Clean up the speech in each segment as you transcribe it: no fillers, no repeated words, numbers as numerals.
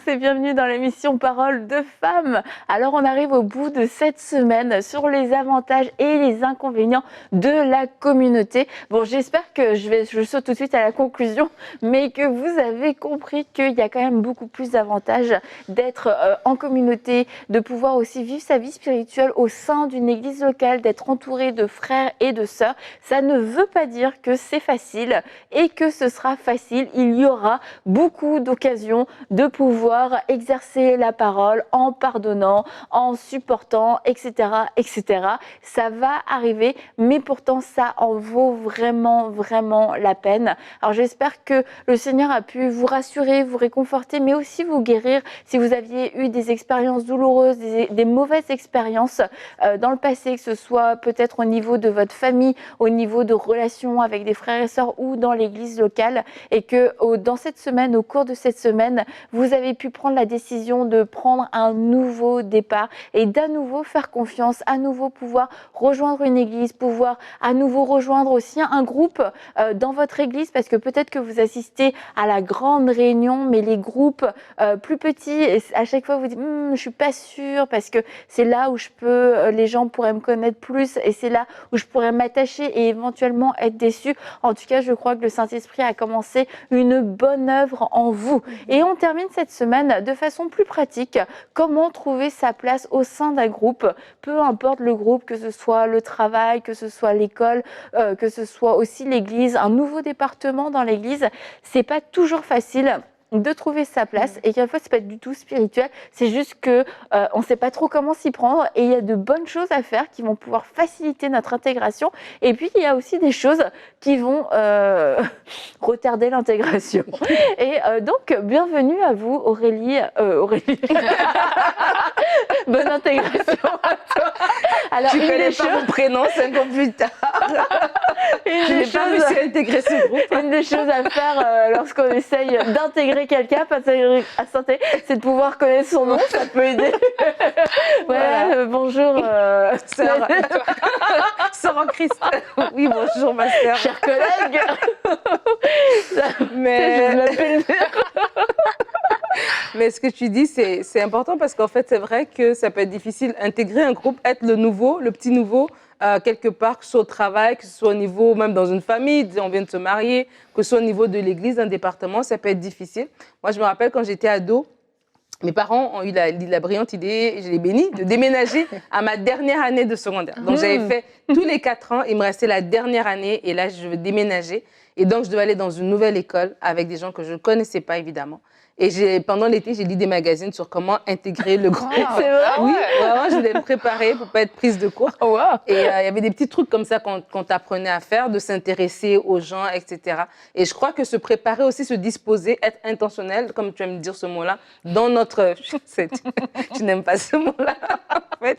tous et bienvenue dans l'émission Parole de femmes. Alors on arrive au bout de cette semaine sur les avantages et les inconvénients de la communauté. Bon, j'espère que je saute tout de suite à la conclusion, mais que vous avez compris qu'il y a quand même beaucoup plus d'avantages d'être en communauté, de pouvoir aussi vivre sa vie spirituelle au sein d'une église locale, d'être entouré de frères et de sœurs. Ça ne veut pas dire que c'est facile et que ce sera facile. Il y aura beaucoup d'occasions de pouvoir exercer la parole en pardonnant, en supportant, etc., etc. Ça va arriver, mais pourtant ça en vaut vraiment, vraiment la peine. Alors j'espère que le Seigneur a pu vous rassurer, vous réconforter, mais aussi vous guérir si vous aviez eu des expériences douloureuses, des mauvaises expériences dans le passé, que ce soit peut-être au niveau de votre famille, au niveau de relations avec des frères et sœurs ou dans l'église locale, et que dans cette semaine, au cours de cette semaine, vous avez pu prendre la décision de prendre un nouveau départ et d'à nouveau faire confiance, à nouveau pouvoir rejoindre une église, pouvoir à nouveau rejoindre aussi un groupe dans votre église, parce que peut-être que vous assistez à la grande réunion, mais les groupes plus petits, à chaque fois vous dites je suis pas sûre, parce que c'est là où je peux, les gens pourraient me connaître plus et c'est là où je pourrais m'attacher et éventuellement être déçue. En tout cas, je crois que le Saint-Esprit a commencé une bonne œuvre en vous. Et on termine cette semaine de façon plus pratique. Comment trouver sa place au sein d'un groupe, peu importe le groupe, que ce soit le travail, que ce soit l'école, que ce soit aussi l'église, un nouveau département dans l'église. C'est pas toujours facile de trouver sa place et quelquefois c'est pas du tout spirituel, c'est juste que on sait pas trop comment s'y prendre et il y a de bonnes choses à faire qui vont pouvoir faciliter notre intégration, et puis il y a aussi des choses qui vont retarder l'intégration. Et donc bienvenue à vous Aurélie. Bonne intégration à toi. Alors, tu connais pas mon prénom 5 ans plus tard. Je n'ai pas réussi à intégrer ce groupe. Une des choses à faire lorsqu'on essaye d'intégrer quelqu'un, pas à santé, c'est de pouvoir connaître son nom, ça peut aider. Voilà. Bonjour. Sœur en Christ. Oui, bonjour ma sœur. Chers collègues. Mais ce que tu dis, c'est important parce qu'en fait, c'est vrai que ça peut être difficile d'intégrer un groupe, être le nouveau, le petit nouveau, quelque part, que ce soit au travail, que ce soit au niveau, même dans une famille, on vient de se marier, que ce soit au niveau de l'église, d'un département, ça peut être difficile. Moi, je me rappelle quand j'étais ado, mes parents ont eu la brillante idée, et je les bénis, de déménager à ma dernière année de secondaire. Donc, j'avais fait tous les 4 ans, il me restait la dernière année, et là, je veux déménager. Et donc, je devais aller dans une nouvelle école avec des gens que je ne connaissais pas, évidemment. Et pendant l'été, j'ai lu des magazines sur comment intégrer le groupe. C'est vrai? Oui, vraiment, je voulais me préparer pour ne pas être prise de court. Oh, wow. Et il y avait des petits trucs comme ça qu'on t'apprenait à faire, de s'intéresser aux gens, etc. Et je crois que se préparer aussi, se disposer, être intentionnel, comme tu vas me dire ce mot-là, dans notre... Tu n'aimes pas ce mot-là, en fait.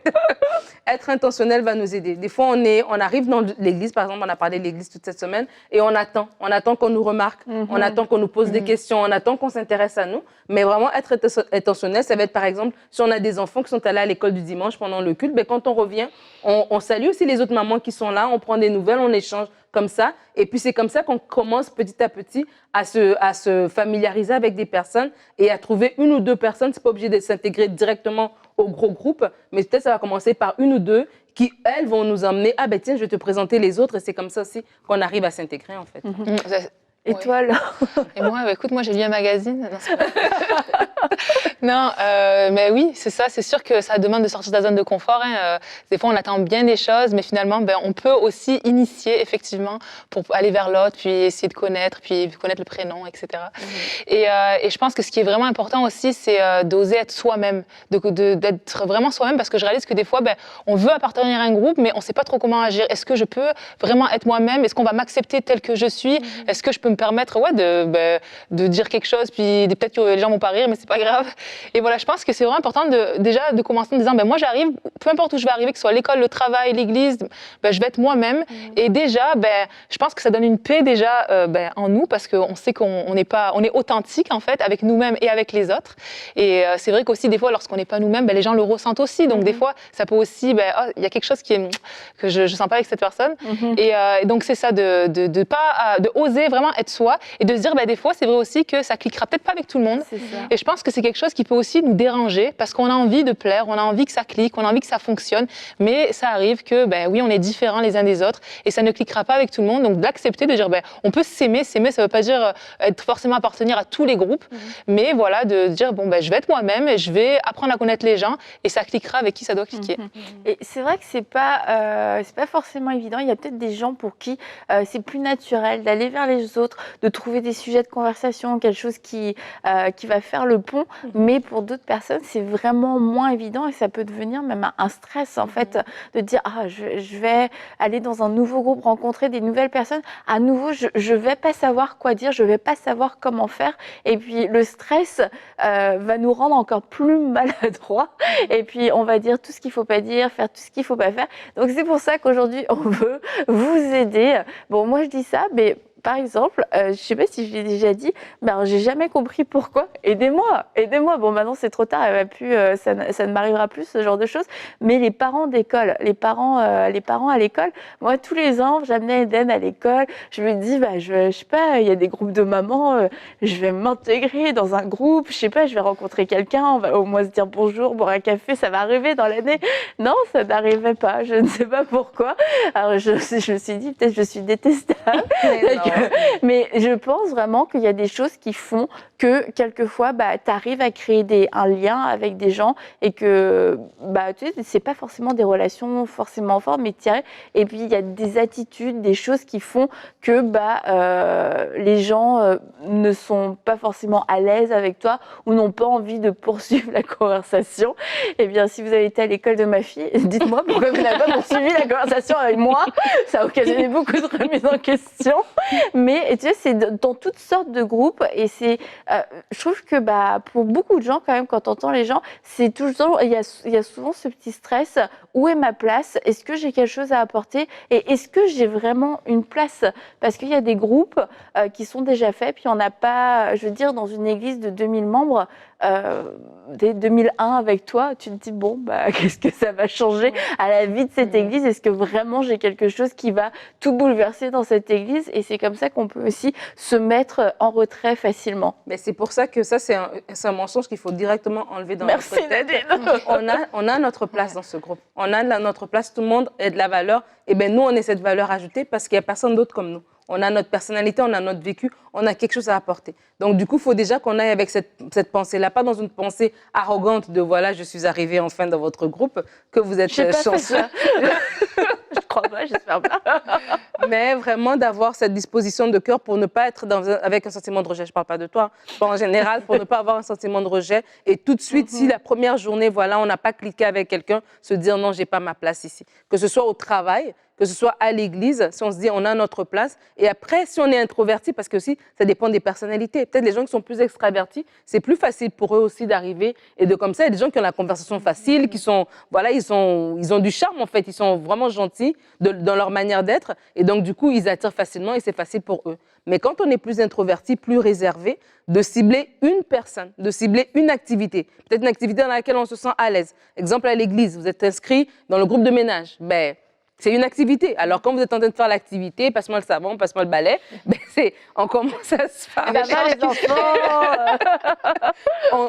Être intentionnel va nous aider. Des fois, on arrive dans l'église, par exemple, on a parlé de l'église toute cette semaine, et on attend qu'on nous remarque, on attend qu'on nous pose des questions, on attend qu'on s'intéresse à nous, mais vraiment être intentionnel, ça va être par exemple, si on a des enfants qui sont allés à l'école du dimanche pendant le culte, ben, quand on revient, on salue aussi les autres mamans qui sont là, on prend des nouvelles, on échange comme ça, et puis c'est comme ça qu'on commence petit à petit à se familiariser avec des personnes et à trouver 1 ou 2 personnes, c'est pas obligé de s'intégrer directement au gros groupe, mais peut-être ça va commencer par 1 ou 2 qui, elles, vont nous emmener, ah ben tiens, je vais te présenter les autres, et c'est comme ça aussi qu'on arrive à s'intégrer en fait. Et toi, là? Et moi, écoute, moi j'ai lu un magazine. Non, mais oui, c'est ça. C'est sûr que ça demande de sortir de la zone de confort. Hein. Des fois, on attend bien des choses, mais finalement, on peut aussi initier, effectivement, pour aller vers l'autre, puis essayer de connaître, puis connaître le prénom, etc. Et je pense que ce qui est vraiment important aussi, c'est d'oser être soi-même, d'être vraiment soi-même, parce que je réalise que des fois, on veut appartenir à un groupe, mais on ne sait pas trop comment agir. Est-ce que je peux vraiment être moi-même? Est-ce qu'on va m'accepter tel que je suis? Est-ce que je peux me permettre de dire quelque chose, puis peut-être que les gens vont pas rire, mais c'est pas grave. Et voilà, je pense que c'est vraiment important déjà de commencer en disant, moi j'arrive, peu importe où je vais arriver, que ce soit l'école, le travail, l'église, je vais être moi-même. Et déjà, je pense que ça donne une paix déjà en nous, parce qu'on sait qu'on est authentique en fait, avec nous-mêmes et avec les autres. Et c'est vrai qu'aussi des fois, lorsqu'on n'est pas nous-mêmes, les gens le ressentent aussi. Donc des fois, ça peut aussi, il y a quelque chose que je sens pas avec cette personne. Et donc c'est ça, de oser vraiment être être soi et de se dire, des fois, c'est vrai aussi que ça cliquera peut-être pas avec tout le monde. C'est ça. Et je pense que c'est quelque chose qui peut aussi nous déranger parce qu'on a envie de plaire, on a envie que ça clique, on a envie que ça fonctionne, mais ça arrive que, oui, on est différents les uns des autres et ça ne cliquera pas avec tout le monde. Donc, d'accepter, de dire, on peut s'aimer, ça ne veut pas dire être forcément appartenir à tous les groupes, mais voilà, de dire, je vais être moi-même et je vais apprendre à connaître les gens et ça cliquera avec qui ça doit cliquer. Et c'est vrai que c'est pas forcément évident. Il y a peut-être des gens pour qui c'est plus naturel d'aller vers les autres, de trouver des sujets de conversation, quelque chose qui va faire le pont. Mais pour d'autres personnes, c'est vraiment moins évident et ça peut devenir même un stress en fait, de dire je vais aller dans un nouveau groupe, rencontrer des nouvelles personnes. À nouveau, je vais pas savoir quoi dire, je vais pas savoir comment faire. Et puis le stress va nous rendre encore plus maladroits. Et puis on va dire tout ce qu'il faut pas dire, faire tout ce qu'il faut pas faire. Donc c'est pour ça qu'aujourd'hui on veut vous aider. Bon, moi je dis ça, mais par exemple, je ne sais pas si je l'ai déjà dit, mais j'ai jamais compris pourquoi. Aidez-moi. Bon, maintenant c'est trop tard, ça ne m'arrivera plus ce genre de choses. Mais les parents d'école, les parents à l'école, moi tous les ans, j'amenais Eden à l'école. Je me dis, je sais pas, il y a des groupes de mamans, je vais m'intégrer dans un groupe, je sais pas, je vais rencontrer quelqu'un, on va au moins se dire bonjour, boire un café, ça va arriver dans l'année. Non, ça n'arrivait pas. Je ne sais pas pourquoi. Alors je me suis dit, peut-être je suis détestable. Mais je pense vraiment qu'il y a des choses qui font que quelquefois, tu arrives à créer un lien avec des gens et que tu sais, c'est pas forcément des relations forcément fortes, mais et puis il y a des attitudes, des choses qui font que les gens ne sont pas forcément à l'aise avec toi ou n'ont pas envie de poursuivre la conversation. Eh bien, si vous avez été à l'école de ma fille, dites-moi pourquoi vous n'avez pas poursuivi la conversation avec moi. Ça a occasionné beaucoup de remises en question. Mais tu sais, c'est dans toutes sortes de groupes et je trouve que pour beaucoup de gens quand même, quand on entend les gens, c'est toujours, il y a souvent ce petit stress. Où est ma place? Est-ce que j'ai quelque chose à apporter? Et est-ce que j'ai vraiment une place? Parce qu'il y a des groupes qui sont déjà faits, puis on n'a pas, je veux dire, dans une église de 2000 membres, dès 2001 avec toi, tu te dis qu'est-ce que ça va changer à la vie de cette église? Est-ce que vraiment j'ai quelque chose qui va tout bouleverser dans cette église? Et c'est comme ça qu'on peut aussi se mettre en retrait facilement. Mais c'est pour ça que ça, c'est un mensonge qu'il faut directement enlever dans notre tête. Merci Nadine. On a notre place dans ce groupe. On a notre place, tout le monde est de la valeur. Et bien nous, on est cette valeur ajoutée parce qu'il n'y a personne d'autre comme nous. On a notre personnalité, on a notre vécu, on a quelque chose à apporter. Donc, du coup, il faut déjà qu'on aille avec cette pensée-là, pas dans une pensée arrogante de voilà, je suis arrivée enfin dans votre groupe, que vous êtes chanceux. Je crois pas, j'espère pas. Mais vraiment d'avoir cette disposition de cœur pour ne pas être avec un sentiment de rejet. Je ne parle pas de toi, je parle en général, pour ne pas avoir un sentiment de rejet. Et tout de suite, si la première journée, voilà, on n'a pas cliqué avec quelqu'un, se dire non, je n'ai pas ma place ici. Que ce soit au travail, que ce soit à l'église, si on se dit on a notre place. Et après, si on est introverti, parce que aussi, ça dépend des personnalités. Peut-être les gens qui sont plus extravertis, c'est plus facile pour eux aussi d'arriver. Et de comme ça, il y a des gens qui ont la conversation facile, qui sont, voilà, ils ont du charme en fait. Ils sont vraiment gentils dans leur manière d'être. Et donc, du coup, ils attirent facilement et c'est facile pour eux. Mais quand on est plus introverti, plus réservé, de cibler une personne, de cibler une activité. Peut-être une activité dans laquelle on se sent à l'aise. Exemple, à l'église, vous êtes inscrit dans le groupe de ménage. C'est une activité. Alors, quand vous êtes en train de faire l'activité, passe-moi le savon, passe-moi le balai, on commence à se parler. Les enfants.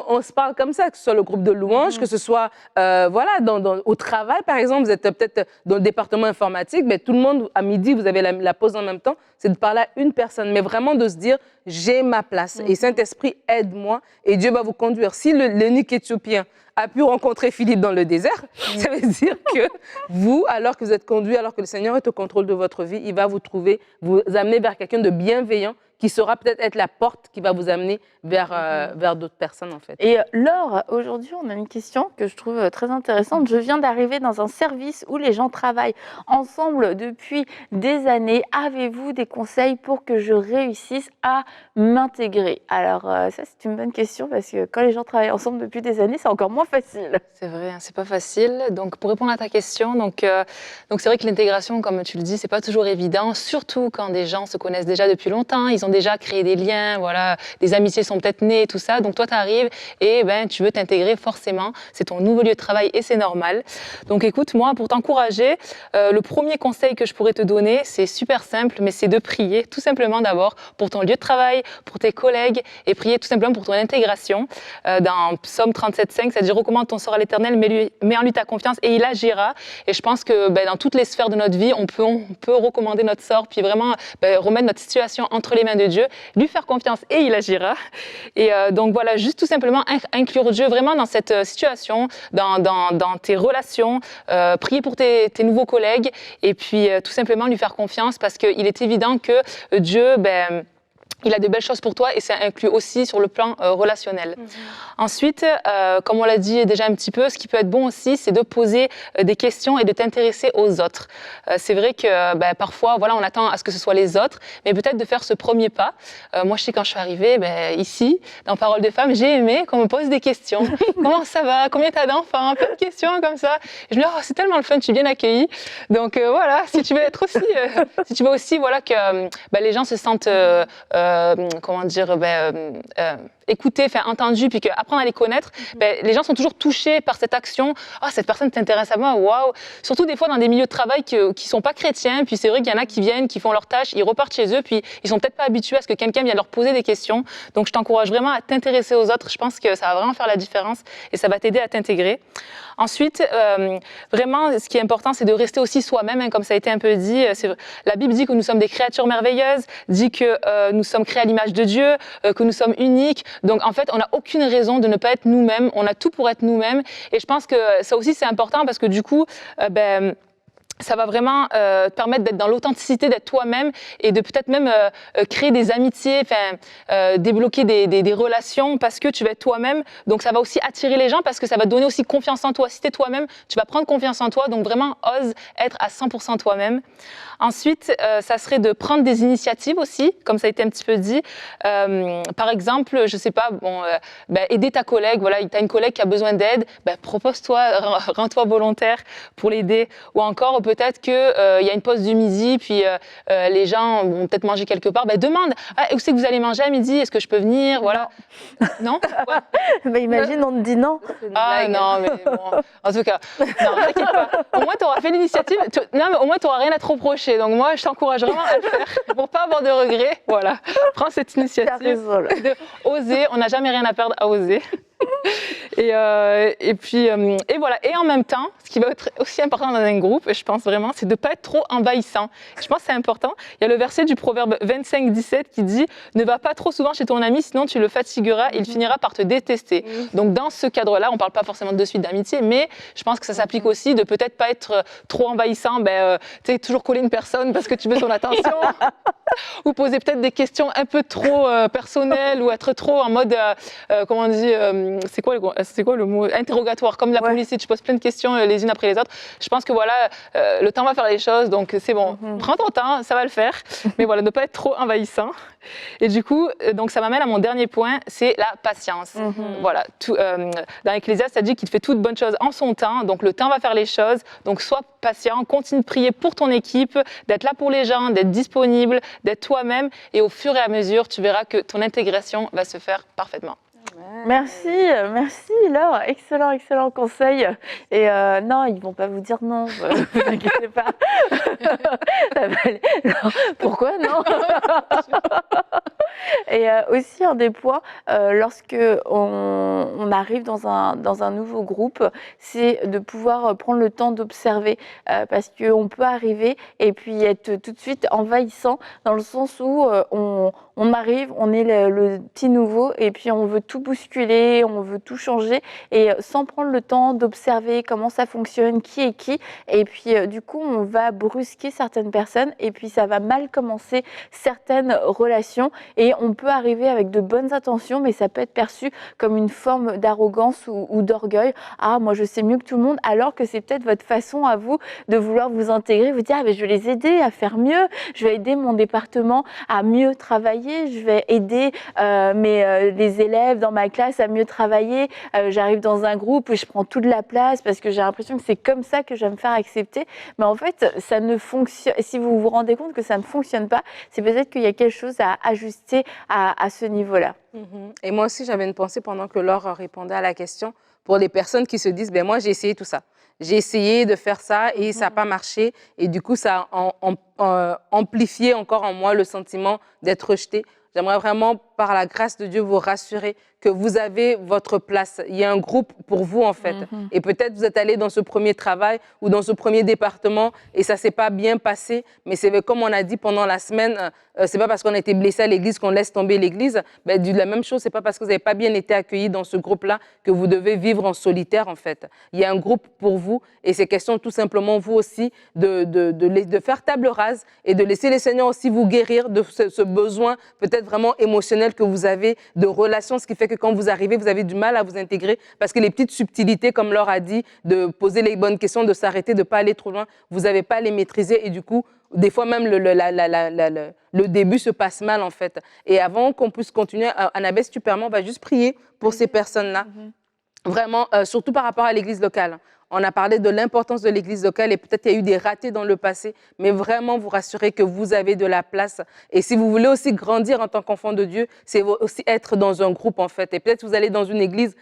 On se parle comme ça, que ce soit le groupe de louanges, que ce soit au travail, par exemple, vous êtes peut-être dans le département informatique, tout le monde, à midi, vous avez la pause en même temps, c'est de parler à une personne, mais vraiment de se dire, j'ai ma place. Et Saint-Esprit, aide-moi, et Dieu va vous conduire. Si l'eunuque éthiopien a pu rencontrer Philippe dans le désert, ça veut dire que vous, alors que vous êtes conduit, alors que le Seigneur est au contrôle de votre vie, il va vous trouver, vous amener vers quelqu'un de bienveillant qui saura peut-être être la porte qui va vous amener vers d'autres personnes, en fait. Et Laure, aujourd'hui, on a une question que je trouve très intéressante. Je viens d'arriver dans un service où les gens travaillent ensemble depuis des années. Avez-vous des conseils pour que je réussisse à m'intégrer? Alors, ça, c'est une bonne question parce que quand les gens travaillent ensemble depuis des années, c'est encore moins facile. C'est vrai, c'est pas facile. Donc, pour répondre à ta question, c'est vrai que l'intégration, comme tu le dis, c'est pas toujours évident, surtout quand des gens se connaissent déjà depuis longtemps, ils ont ont déjà créé des liens, voilà, des amitiés sont peut-être nées, tout ça. Donc toi, tu arrives et tu veux t'intégrer forcément. C'est ton nouveau lieu de travail et c'est normal. Donc écoute, moi, pour t'encourager, le premier conseil que je pourrais te donner, c'est super simple, mais c'est de prier tout simplement d'abord pour ton lieu de travail, pour tes collègues et prier tout simplement pour ton intégration. Dans Psaume 37,5, ça dit « Recommande ton sort à l'Éternel, mets en lui ta confiance et il agira ». Et je pense que dans toutes les sphères de notre vie, on peut recommander notre sort, puis vraiment remettre notre situation entre les mains de Dieu, lui faire confiance et il agira. Et donc voilà, juste tout simplement inclure Dieu vraiment dans cette situation, dans tes relations, prier pour tes nouveaux collègues et puis tout simplement lui faire confiance parce qu'il est évident que Dieu, il a de belles choses pour toi et ça inclut aussi sur le plan relationnel. Ensuite, comme on l'a dit déjà un petit peu, ce qui peut être bon aussi, c'est de poser des questions et de t'intéresser aux autres. C'est vrai que parfois, voilà, on attend à ce que ce soit les autres, mais peut-être de faire ce premier pas. Moi, je sais quand je suis arrivée ici, dans Parole de Femmes, j'ai aimé qu'on me pose des questions. Comment ça va? Combien t'as d'enfants? Plein de questions comme ça. Et je me dis, oh, c'est tellement le fun, je suis bien accueillie. Donc voilà, si tu veux être aussi, si tu veux aussi, voilà, que les gens se sentent écouter, entendu, puis apprendre à les connaître, les gens sont toujours touchés par cette action. Ah, cette personne t'intéresse à moi, waouh! Surtout des fois dans des milieux de travail qui sont pas chrétiens, puis c'est vrai qu'il y en a qui viennent, qui font leurs tâches, ils repartent chez eux, puis ils sont peut-être pas habitués à ce que quelqu'un vienne leur poser des questions. Donc je t'encourage vraiment à t'intéresser aux autres. Je pense que ça va vraiment faire la différence et ça va t'aider à t'intégrer. Ensuite, vraiment, ce qui est important, c'est de rester aussi soi-même, comme ça a été un peu dit. La Bible dit que nous sommes des créatures merveilleuses, dit que nous sommes créés à l'image de Dieu, que nous sommes uniques. Donc, en fait, on n'a aucune raison de ne pas être nous-mêmes. On a tout pour être nous-mêmes. Et je pense que ça aussi, c'est important parce que du coup, ça va vraiment te permettre d'être dans l'authenticité, d'être toi-même et de peut-être même créer des amitiés, débloquer des relations parce que tu vas être toi-même. Donc, ça va aussi attirer les gens parce que ça va te donner aussi confiance en toi. Si tu es toi-même, tu vas prendre confiance en toi. Donc, vraiment, ose être à 100% toi-même. Ensuite, ça serait de prendre des initiatives aussi, comme ça a été un petit peu dit. Par exemple, je sais pas, aider ta collègue. Voilà, tu as une collègue qui a besoin d'aide, propose-toi, rends-toi volontaire pour l'aider. Ou encore, peut-être qu'il y a une pause du midi, puis les gens vont peut-être manger quelque part. Demande, où c'est que vous allez manger à midi? Est-ce que je peux venir? Voilà. Non? Ouais. Imagine, on te dit non. Ah non, mais bon. En tout cas, non, t'inquiète pas. Au moins, tu auras fait l'initiative. Non, mais au moins, tu n'auras rien à te reprocher. Donc moi, je t'encourage vraiment à le faire pour pas avoir de regrets. Voilà, prends cette initiative de oser. On n'a jamais rien à perdre à oser. Et voilà. Et en même temps, ce qui va être aussi important dans un groupe, je pense vraiment, c'est de ne pas être trop envahissant. Je pense que c'est important. Il y a le verset du Proverbe 25-17 qui dit « Ne va pas trop souvent chez ton ami, sinon tu le fatigueras et il finira par te détester. » Donc dans ce cadre-là, on ne parle pas forcément de suite d'amitié, mais je pense que ça s'applique aussi de peut-être pas être trop envahissant, tu sais, toujours coller une personne parce que tu veux son attention, ou poser peut-être des questions un peu trop personnelles, ou être trop en mode, comment on dit, c'est quoi le mot, interrogatoire, comme la police, tu poses plein de questions les unes après les autres. Je pense que voilà, le temps va faire les choses, donc c'est bon, prends ton temps, ça va le faire, mais voilà, ne pas être trop envahissant. Et du coup, donc ça m'amène à mon dernier point, c'est la patience. Voilà, dans Ecclésiaste, ça dit qu'il fait toute bonne chose en son temps, donc le temps va faire les choses, donc sois patient, continue de prier pour ton équipe, d'être là pour les gens, d'être disponible, d'être toi-même, et au fur et à mesure, tu verras que ton intégration va se faire parfaitement. Merci Laure, excellent conseil. Et non, ils vont pas vous dire non, vous inquiétez pas. Ça va aller. Non, pourquoi non? Et aussi un des points, lorsque on arrive dans un nouveau groupe, c'est de pouvoir prendre le temps d'observer, parce qu'on peut arriver et puis être tout de suite envahissant dans le sens où on arrive, on est le petit nouveau et puis on veut tout bousculer, on veut tout changer et sans prendre le temps d'observer comment ça fonctionne, qui est qui. Et puis du coup, on va brusquer certaines personnes et puis ça va mal commencer certaines relations. Et on peut arriver avec de bonnes intentions, mais ça peut être perçu comme une forme d'arrogance ou d'orgueil. Ah, moi je sais mieux que tout le monde, alors que c'est peut-être votre façon à vous de vouloir vous intégrer, vous dire ah, mais je vais les aider à faire mieux, je vais aider mon département à mieux travailler, je vais aider les élèves dans ma classe à mieux travailler, j'arrive dans un groupe où je prends toute la place parce que j'ai l'impression que c'est comme ça que je vais me faire accepter. Mais en fait, ça ne fonctionne. Si vous vous rendez compte que ça ne fonctionne pas, c'est peut-être qu'il y a quelque chose à ajuster à ce niveau-là. Et moi aussi, j'avais une pensée pendant que Laure répondait à la question pour les personnes qui se disent, ben moi, j'ai essayé tout ça. J'ai essayé de faire ça et ça n'a pas marché. Et du coup, ça a amplifié encore en moi le sentiment d'être rejeté. J'aimerais vraiment, par la grâce de Dieu, vous rassurer que vous avez votre place. Il y a un groupe pour vous, en fait. Et peut-être vous êtes allé dans ce premier travail ou dans ce premier département et ça ne s'est pas bien passé. Mais c'est comme on a dit pendant la semaine, c'est pas parce qu'on a été blessé à l'église qu'on laisse tomber l'église. Ben, la même chose, c'est pas parce que vous n'avez pas bien été accueillis dans ce groupe-là que vous devez vivre en solitaire, en fait. Il y a un groupe pour vous et c'est question tout simplement, vous aussi, de faire table rase et de laisser les Seigneurs aussi vous guérir de ce besoin peut-être vraiment émotionnel que vous avez de relation, ce qui fait que quand vous arrivez, vous avez du mal à vous intégrer parce que les petites subtilités, comme Laure a dit, de poser les bonnes questions, de s'arrêter, de ne pas aller trop loin, vous n'avez pas à les maîtriser et du coup, des fois même le début se passe mal en fait. Et avant qu'on puisse continuer, Annabelle, si tu permets, on va juste prier pour ces personnes-là. Vraiment, surtout par rapport à l'église locale. On a parlé de l'importance de l'église locale et peut-être qu'il y a eu des ratés dans le passé, mais vraiment vous rassurer que vous avez de la place. Et si vous voulez aussi grandir en tant qu'enfant de Dieu, c'est aussi être dans un groupe en fait. Et peut-être vous allez dans une église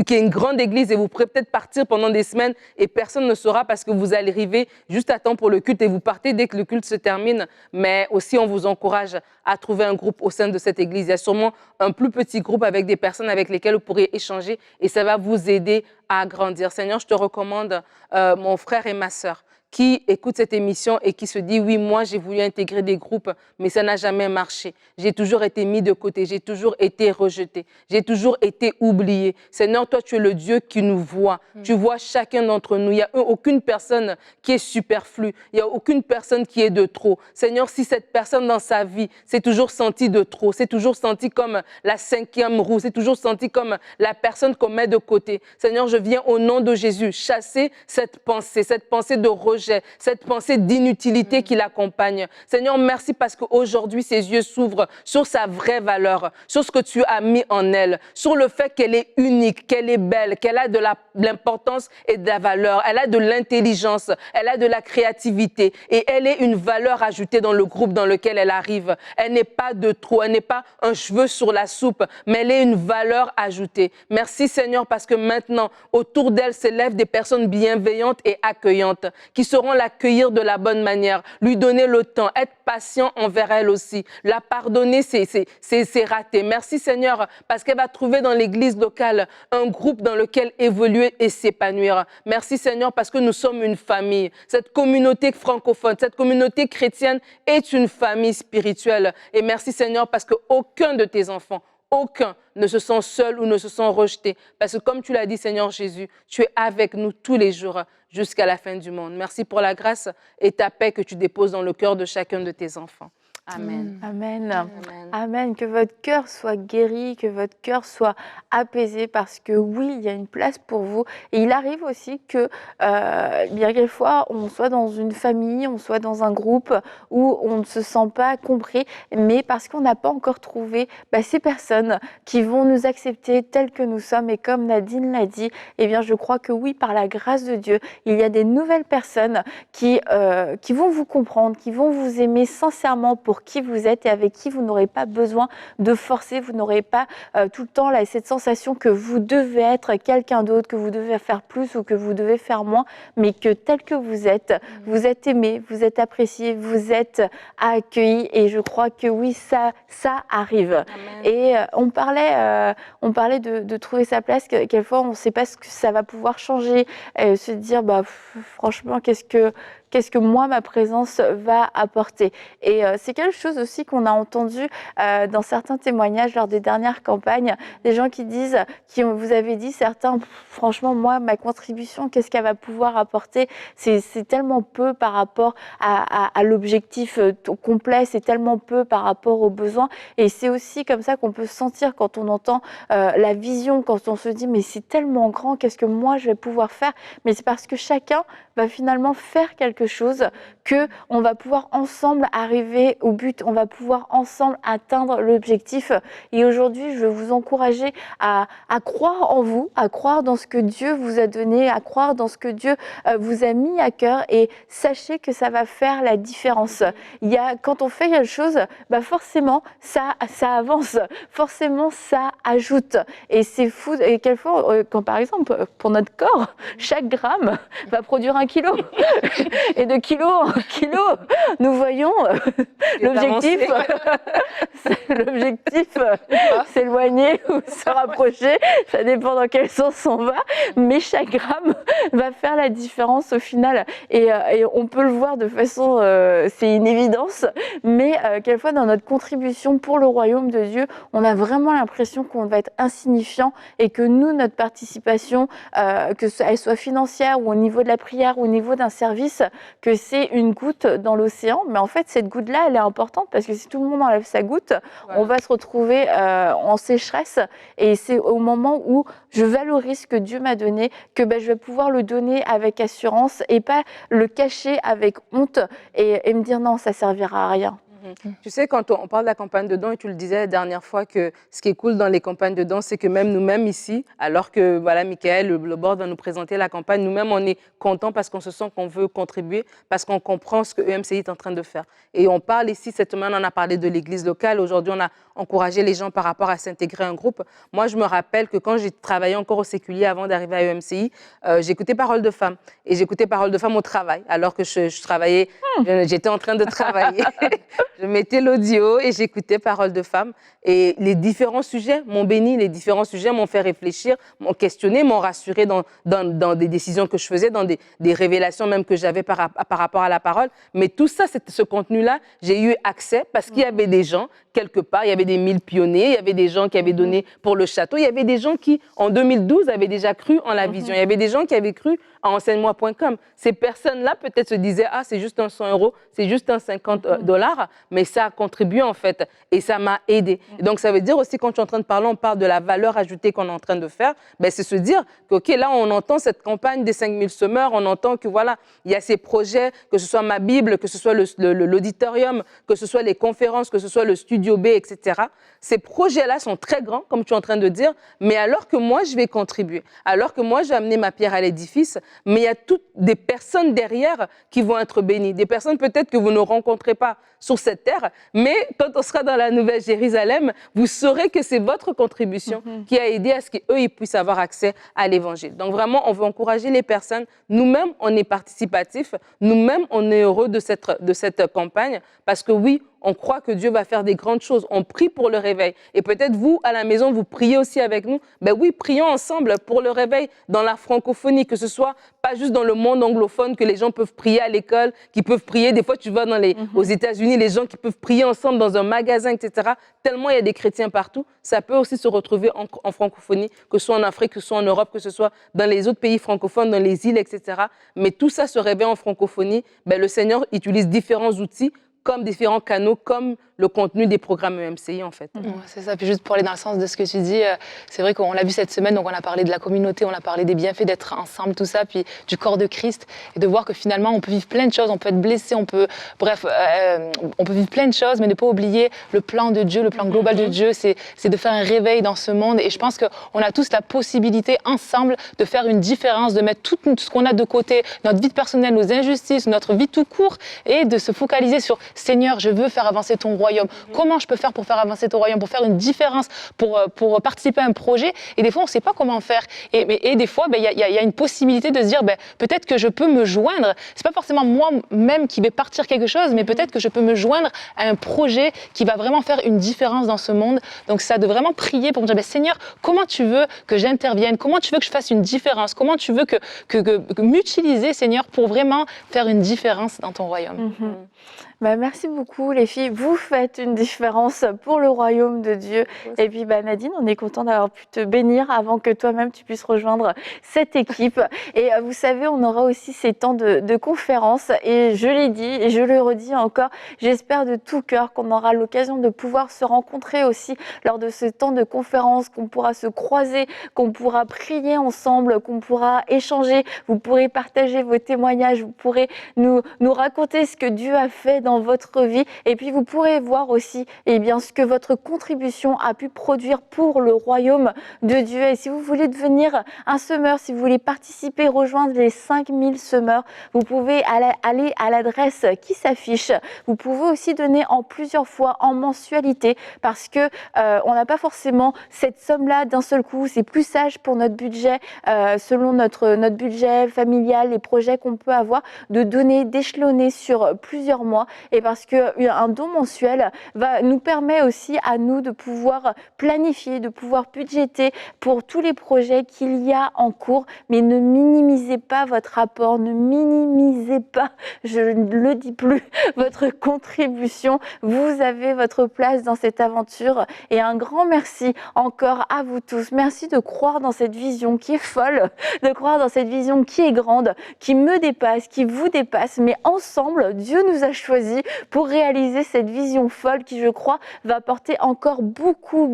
qui est une grande église et vous pourrez peut-être partir pendant des semaines et personne ne saura parce que vous allez arriver juste à temps pour le culte et vous partez dès que le culte se termine. Mais aussi, on vous encourage à trouver un groupe au sein de cette église. Il y a sûrement un plus petit groupe avec des personnes avec lesquelles vous pourrez échanger et ça va vous aider à grandir. Seigneur, je te recommande mon frère et ma sœur qui écoute cette émission et qui se dit, oui, moi, j'ai voulu intégrer des groupes, mais ça n'a jamais marché. J'ai toujours été mis de côté, j'ai toujours été rejeté, j'ai toujours été oublié. Seigneur, toi, tu es le Dieu qui nous voit. Tu vois chacun d'entre nous. Il n'y a aucune personne qui est superflue. Il n'y a aucune personne qui est de trop. Seigneur, si cette personne dans sa vie s'est toujours sentie de trop, s'est toujours sentie comme la cinquième roue, s'est toujours sentie comme la personne qu'on met de côté. Seigneur, je viens au nom de Jésus chasser cette pensée de rejet, cette pensée d'inutilité qui l'accompagne. Seigneur, merci parce qu'aujourd'hui, ses yeux s'ouvrent sur sa vraie valeur, sur ce que tu as mis en elle, sur le fait qu'elle est unique, qu'elle est belle, qu'elle a de l'importance et de la valeur, elle a de l'intelligence, elle a de la créativité et elle est une valeur ajoutée dans le groupe dans lequel elle arrive. Elle n'est pas de trop, elle n'est pas un cheveu sur la soupe, mais elle est une valeur ajoutée. Merci Seigneur parce que maintenant, autour d'elle s'élèvent des personnes bienveillantes et accueillantes qui sauront l'accueillir de la bonne manière, lui donner le temps, être patient envers elle aussi, la pardonner ses ratés. Merci Seigneur, parce qu'elle va trouver dans l'église locale un groupe dans lequel évoluer et s'épanouir. Merci Seigneur, parce que nous sommes une famille. Cette communauté francophone, cette communauté chrétienne est une famille spirituelle. Et merci Seigneur, parce qu'aucun de tes enfants, aucun ne se sent seul ou ne se sent rejeté. Parce que comme tu l'as dit, Seigneur Jésus, tu es avec nous tous les jours jusqu'à la fin du monde. Merci pour la grâce et ta paix que tu déposes dans le cœur de chacun de tes enfants. Amen. Amen. Amen. Amen. Que votre cœur soit guéri, que votre cœur soit apaisé parce que oui, il y a une place pour vous. Et il arrive aussi que, bien quelquefois, on soit dans une famille, on soit dans un groupe où on ne se sent pas compris, mais parce qu'on n'a pas encore trouvé ces personnes qui vont nous accepter tels que nous sommes. Et comme Nadine l'a dit, eh bien, je crois que oui, par la grâce de Dieu, il y a des nouvelles personnes qui vont vous comprendre, qui vont vous aimer sincèrement pour qui vous êtes et avec qui vous n'aurez pas besoin de forcer, vous n'aurez pas tout le temps cette sensation que vous devez être quelqu'un d'autre, que vous devez faire plus ou que vous devez faire moins, mais que tel que vous êtes aimé, vous êtes apprécié, vous êtes accueilli et je crois que oui, ça arrive. Amen. Et on parlait de trouver sa place, quelquefois on ne sait pas ce que ça va pouvoir changer, se dire franchement qu'est-ce qu'est-ce que moi, ma présence va apporter. Et c'est quelque chose aussi qu'on a entendu dans certains témoignages lors des dernières campagnes, des gens qui disent, vous avez dit certains, franchement, moi, ma contribution, qu'est-ce qu'elle va pouvoir apporter? C'est tellement peu par rapport à l'objectif complet, c'est tellement peu par rapport aux besoins. Et c'est aussi comme ça qu'on peut sentir quand on entend la vision, quand on se dit mais c'est tellement grand, qu'est-ce que moi je vais pouvoir faire? Mais c'est parce que chacun va finalement faire quelque chose que on va pouvoir ensemble arriver au but, on va pouvoir ensemble atteindre l'objectif. Et aujourd'hui, je veux vous encourager à croire en vous, à croire dans ce que Dieu vous a donné, à croire dans ce que Dieu vous a mis à cœur, et sachez que ça va faire la différence. Quand on fait quelque chose, forcément ça avance, forcément ça ajoute. Et c'est fou. Et quelquefois, quand par exemple, pour notre corps, chaque gramme va produire 1 kilo. Et de kilo en kilo, nous voyons l'objectif s'éloigner ou se rapprocher. Ça dépend dans quel sens on va. Mais chaque gramme va faire la différence au final. Et on peut le voir de façon, c'est une évidence, mais quelquefois dans notre contribution pour le royaume de Dieu, on a vraiment l'impression qu'on va être insignifiant et que nous, notre participation, qu'elle soit financière ou au niveau de la prière ou au niveau d'un service, que c'est une goutte dans l'océan. Mais en fait, cette goutte-là, elle est importante parce que si tout le monde enlève sa goutte, on va se retrouver en sécheresse. Et c'est au moment où je valorise ce que Dieu m'a donné que je vais pouvoir le donner avec assurance et pas le cacher avec honte et me dire non, ça servira à rien. Tu sais, quand on parle de la campagne de dons, et tu le disais la dernière fois, que ce qui est cool dans les campagnes de dons, c'est que même nous-mêmes ici, alors que voilà, Michael, le board va nous présenter la campagne, nous-mêmes, on est contents parce qu'on se sent qu'on veut contribuer, parce qu'on comprend ce que EMCI est en train de faire. Et on parle ici, cette semaine, on a parlé de l'église locale. Aujourd'hui, on a encouragé les gens par rapport à s'intégrer à un groupe. Moi, je me rappelle que quand j'ai travaillé encore au séculier avant d'arriver à EMCI, j'écoutais Parole de Femmes. Et j'écoutais Parole de Femmes au travail, alors que je travaillais, j'étais en train de travailler. Je mettais l'audio et j'écoutais Parole de Femmes. Et les différents sujets m'ont béni, les différents sujets m'ont fait réfléchir, m'ont questionné, m'ont rassuré dans des décisions que je faisais, dans des révélations même que j'avais par rapport à la parole. Mais tout ça, ce contenu-là, j'ai eu accès parce qu'il y avait des gens, quelque part, il y avait des 1000 pionniers, il y avait des gens qui avaient donné pour le château, il y avait des gens qui, en 2012, avaient déjà cru en la vision. Il y avait des gens qui avaient cru à enseigne-moi.com. Ces personnes-là, peut-être se disaient, ah, c'est juste un 100 €, c'est juste un 50 $, mais ça a contribué, en fait, et ça m'a aidé. Et donc, ça veut dire aussi, quand tu es en train de parler, on parle de la valeur ajoutée qu'on est en train de faire, c'est se dire que, OK, là, on entend cette campagne des 5000 semeurs, on entend que, voilà, il y a ces projets, que ce soit ma Bible, que ce soit l'auditorium, que ce soit les conférences, que ce soit le Studio B, etc. Ces projets-là sont très grands, comme tu es en train de dire, mais alors que moi, je vais contribuer, alors que moi, je vais amener ma pierre à l'édifice, mais il y a toutes des personnes derrière qui vont être bénies, des personnes peut-être que vous ne rencontrez pas sur cette terre, mais quand on sera dans la Nouvelle Jérusalem, vous saurez que c'est votre contribution qui a aidé à ce qu'eux, ils puissent avoir accès à l'Évangile. Donc vraiment, on veut encourager les personnes. Nous-mêmes, on est participatifs. Nous-mêmes, on est heureux de cette campagne parce que oui, on croit que Dieu va faire des grandes choses. On prie pour le réveil. Et peut-être vous, à la maison, vous priez aussi avec nous. Oui, prions ensemble pour le réveil dans la francophonie, que ce soit pas juste dans le monde anglophone, que les gens peuvent prier à l'école, qui peuvent prier. Des fois, tu vas aux États-Unis, les gens qui peuvent prier ensemble dans un magasin, etc. Tellement il y a des chrétiens partout. Ça peut aussi se retrouver en francophonie, que ce soit en Afrique, que ce soit en Europe, que ce soit dans les autres pays francophones, dans les îles, etc. Mais tout ça se réveille en francophonie. Le Seigneur utilise différents outils, comme différents canaux, comme le contenu des programmes EMCI, en fait. C'est ça. Puis juste pour aller dans le sens de ce que tu dis, c'est vrai qu'on l'a vu cette semaine, donc on a parlé de la communauté, on a parlé des bienfaits d'être ensemble, tout ça, puis du corps de Christ, et de voir que finalement, on peut vivre plein de choses, on peut être blessé, on peut vivre plein de choses, mais ne pas oublier le plan de Dieu, le plan global de Dieu, c'est de faire un réveil dans ce monde. Et je pense qu'on a tous la possibilité, ensemble, de faire une différence, de mettre tout ce qu'on a de côté, notre vie personnelle, nos injustices, notre vie tout court, et de se focaliser sur « Seigneur, je veux faire avancer ton royaume ». royaume? Comment je peux faire pour faire avancer ton royaume, pour faire une différence, pour participer à un projet? Et des fois, on ne sait pas comment faire. Et des fois, il y a une possibilité de se dire, peut-être que je peux me joindre. C'est pas forcément moi-même qui vais partir quelque chose, mais peut-être que je peux me joindre à un projet qui va vraiment faire une différence dans ce monde. Donc, ça de vraiment prier pour me dire, Seigneur, comment tu veux que j'intervienne? Comment tu veux que je fasse une différence? Comment tu veux que m'utiliser, Seigneur, pour vraiment faire une différence dans ton royaume? Merci beaucoup les filles, vous faites une différence pour le royaume de Dieu. Et puis Nadine, on est content d'avoir pu te bénir avant que toi-même tu puisses rejoindre cette équipe. Et vous savez, on aura aussi ces temps de conférences et je l'ai dit et je le redis encore, j'espère de tout cœur qu'on aura l'occasion de pouvoir se rencontrer aussi lors de ce temps de conférence, qu'on pourra se croiser, qu'on pourra prier ensemble, qu'on pourra échanger, vous pourrez partager vos témoignages, vous pourrez nous raconter ce que Dieu a fait dans votre vie et puis vous pourrez voir aussi ce que votre contribution a pu produire pour le royaume de Dieu. Et si vous voulez devenir un semeur, si vous voulez participer, rejoindre les 5000 semeurs, vous pouvez aller à l'adresse qui s'affiche. Vous pouvez aussi donner en plusieurs fois, en mensualité, parce que on n'a pas forcément cette somme-là d'un seul coup. C'est plus sage pour notre budget, selon notre budget familial, les projets qu'on peut avoir, de donner, d'échelonner sur plusieurs mois. Et parce qu'un don mensuel nous permet aussi à nous de pouvoir planifier, de pouvoir budgéter pour tous les projets qu'il y a en cours. Mais ne minimisez pas votre apport, ne minimisez pas, je ne le dis plus, votre contribution. Vous avez votre place dans cette aventure. Et un grand merci encore à vous tous. Merci de croire dans cette vision qui est folle, de croire dans cette vision qui est grande, qui me dépasse, qui vous dépasse. Mais ensemble, Dieu nous a choisis pour réaliser cette vision folle qui, je crois, va porter encore beaucoup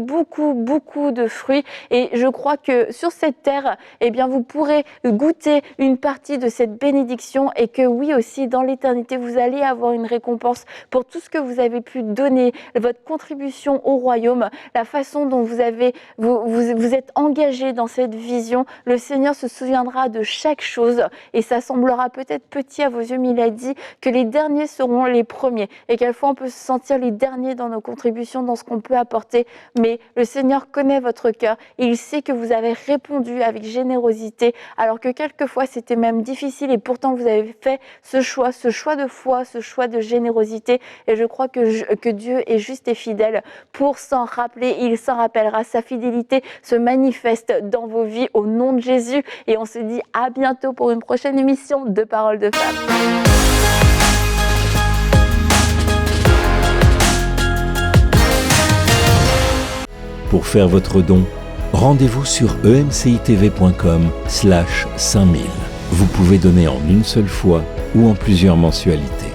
de fruits. Et je crois que sur cette terre, vous pourrez goûter une partie de cette bénédiction et que oui aussi, dans l'éternité, vous allez avoir une récompense pour tout ce que vous avez pu donner, votre contribution au royaume, la façon dont vous êtes engagé dans cette vision. Le Seigneur se souviendra de chaque chose et ça semblera peut-être petit à vos yeux, mais il a dit que les derniers seront les premiers et quelquefois on peut se sentir les derniers dans nos contributions, dans ce qu'on peut apporter, mais le Seigneur connaît votre cœur et il sait que vous avez répondu avec générosité alors que quelquefois c'était même difficile et pourtant vous avez fait ce choix de foi, ce choix de générosité et je crois que Dieu est juste et fidèle pour s'en rappeler, il s'en rappellera, sa fidélité se manifeste dans vos vies au nom de Jésus et on se dit à bientôt pour une prochaine émission de Paroles de Femmes. Pour faire votre don, rendez-vous sur emcitv.com/5000. Vous pouvez donner en une seule fois ou en plusieurs mensualités.